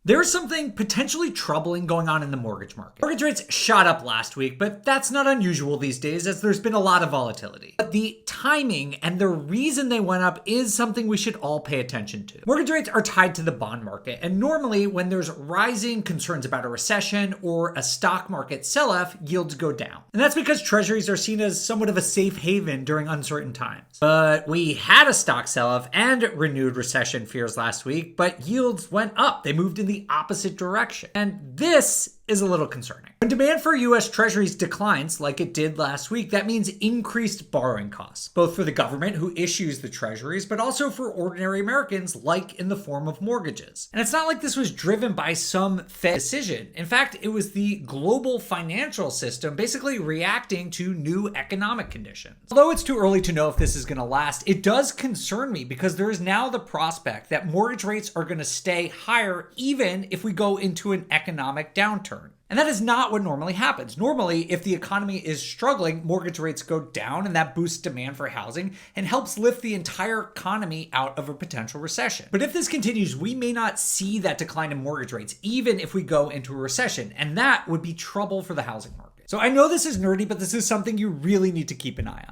There's something potentially troubling going on in the mortgage market. Mortgage rates shot up last week, but that's not unusual these days as there's been a lot of volatility. But the timing and the reason they went up is something we should all pay attention to. Mortgage rates are tied to the bond market, and normally when there's rising concerns about a recession or a stock market sell-off, yields go down. And that's because treasuries are seen as somewhat of a safe haven during uncertain times. But we had a stock sell-off and renewed recession fears last week, but yields went up. They moved in the opposite direction. And this is a little concerning. When demand for US Treasuries declines, like it did last week, that means increased borrowing costs, both for the government who issues the treasuries, but also for ordinary Americans, like in the form of mortgages. And it's not like this was driven by some Fed decision. In fact, it was the global financial system basically reacting to new economic conditions. Although it's too early to know if this is going to last, it does concern me because there is now the prospect that mortgage rates are going to stay higher even if we go into an economic downturn. And that is not what normally happens. Normally, if the economy is struggling, mortgage rates go down and that boosts demand for housing and helps lift the entire economy out of a potential recession. But if this continues, we may not see that decline in mortgage rates, even if we go into a recession. And that would be trouble for the housing market. So I know this is nerdy, but this is something you really need to keep an eye on.